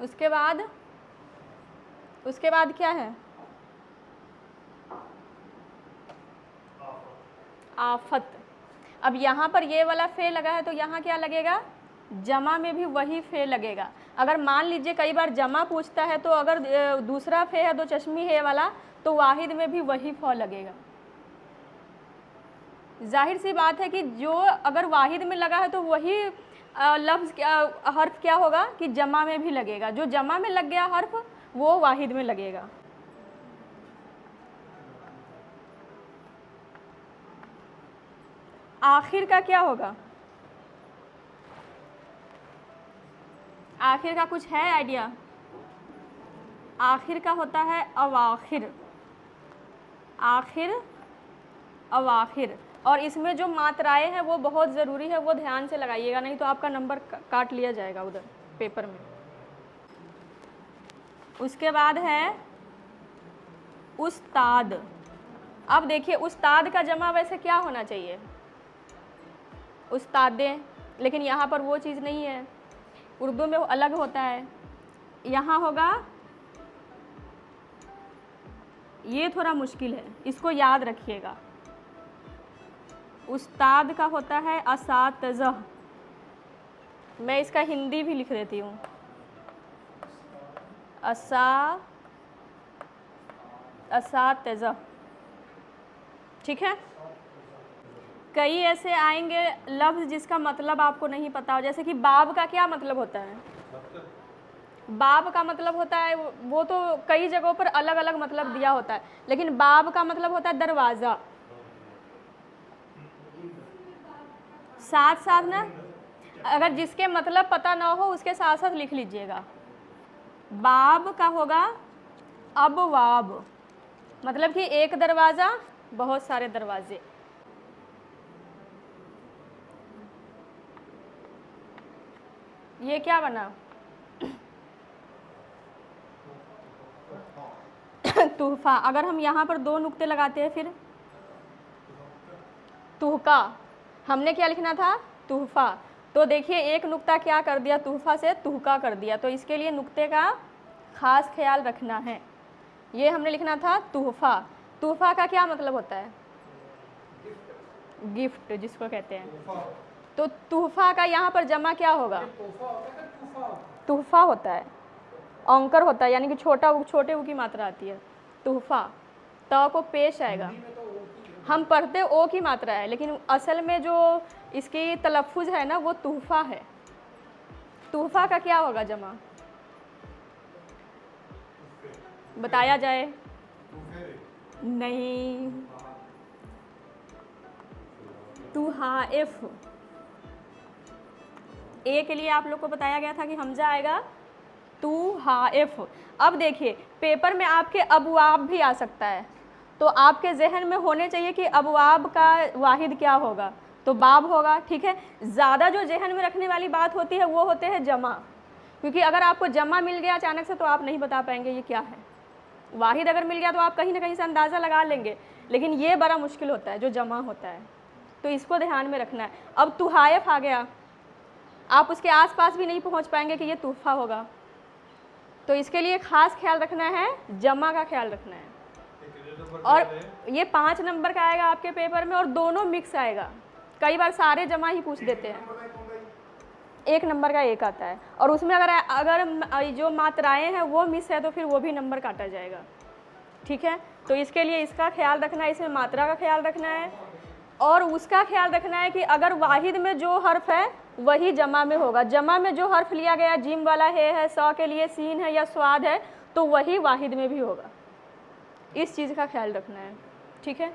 उसके बाद क्या है? आफत। अब यहाँ पर ये वाला फे लगा है तो यहाँ क्या लगेगा? जमा में भी वही फे लगेगा। अगर मान लीजिए कई बार जमा पूछता है तो अगर दूसरा फे है दो चश्मी है वाला तो वाहिद में भी वही फ लगेगा। जाहिर सी बात है कि जो अगर वाहिद में लगा है तो वही लफ्ज़ हर्फ क्या होगा कि जमा में भी लगेगा। जो जमा में लग गया हर्फ वो वाहिद में लगेगा। आखिर का क्या होगा? आखिर का कुछ है आइडिया? आखिर का होता है अवाखिर। आखिर अवाखिर। और इसमें जो मात्राएं हैं वो बहुत ज़रूरी है, वो ध्यान से लगाइएगा, नहीं तो आपका नंबर काट लिया जाएगा उधर पेपर में। उसके बाद है उस्ताद। अब देखिए उस्ताद का जमा वैसे क्या होना चाहिए? उस्तादें, लेकिन यहाँ पर वो चीज़ नहीं है, उर्दू में वो अलग होता है। यहाँ होगा, ये थोड़ा मुश्किल है, इसको याद रखिएगा। उस्ताद का होता है असातिज़ा। मैं इसका हिंदी भी लिख देती हूँ, असातिज़ा। ठीक है। कई ऐसे आएंगे लफ्ज़ जिसका मतलब आपको नहीं पता हो, जैसे कि बाब का क्या मतलब होता है? बाब का मतलब होता है, वो तो कई जगहों पर अलग अलग मतलब दिया होता है, लेकिन बाब का मतलब होता है दरवाज़ा। साथ साथ ना, अगर जिसके मतलब पता ना हो उसके साथ साथ लिख लीजिएगा। बाब का होगा अबवाब, मतलब कि एक दरवाज़ा, बहुत सारे दरवाजे। ये क्या बना? तुहफा। अगर हम यहाँ पर दो नुक्ते लगाते हैं फिर तुहका, हमने क्या लिखना था? तुहफा। तो देखिए एक नुक्ता क्या कर दिया, तुहफा से तुहका कर दिया, तो इसके लिए नुक्ते का खास ख्याल रखना है। ये हमने लिखना था तुहफा। तुहफा का क्या मतलब होता है? गिफ्ट जिसको कहते हैं। तो तुहफा का यहाँ पर जमा क्या होगा? तुहफा होता है, औंकर होता है, यानी कि छोटे ऊ की मात्रा आती है। तुहफा, त को पेश आएगा। हम पढ़ते ओ की मात्रा है, लेकिन असल में जो इसकी तलफ़ुज़ है ना वो तुहफा है। तुहफा का क्या होगा जमा? बताया जाए। नहीं, तुहाइफ। ए के लिए आप लोग को बताया गया था कि हमजा आएगा तुहाइफ। अब देखिए पेपर में आपके अबवाब भी आ सकता है, तो आपके जहन में होने चाहिए कि अबवाब का वाहिद क्या होगा, तो बाब होगा। ठीक है। ज़्यादा जो जहन में रखने वाली बात होती है वो होते हैं जमा, क्योंकि अगर आपको जमा मिल गया अचानक से तो आप नहीं बता पाएंगे ये क्या है। वाहिद अगर मिल गया तो आप कहीं ना कहीं से अंदाज़ा लगा लेंगे, लेकिन ये बड़ा मुश्किल होता है जो जमा होता है, तो इसको ध्यान में रखना है। अब तुहाइफ आ गया, आप उसके आसपास भी नहीं पहुंच पाएंगे कि ये तूफ़ा होगा, तो इसके लिए ख़ास ख्याल रखना है, जमा का ख्याल रखना है। और ये 5 नंबर का आएगा आपके पेपर में, और दोनों मिक्स आएगा। कई बार सारे जमा ही पूछ देते हैं, 1 नंबर का एक आता है, और उसमें अगर जो मात्राएं हैं वो मिस है तो फिर वो भी नंबर काटा जाएगा। ठीक है। तो इसके लिए इसका ख्याल रखना है, इसमें मात्रा का ख्याल रखना है, और उसका ख्याल रखना है कि अगर वाहिद में जो हर्फ है वही जमा में होगा। जमा में जो हर्फ लिया गया, जिम वाला है, सौ के लिए सीन है या स्वाद है, तो वही वाहिद में भी होगा। इस चीज़ का ख्याल रखना है। ठीक है।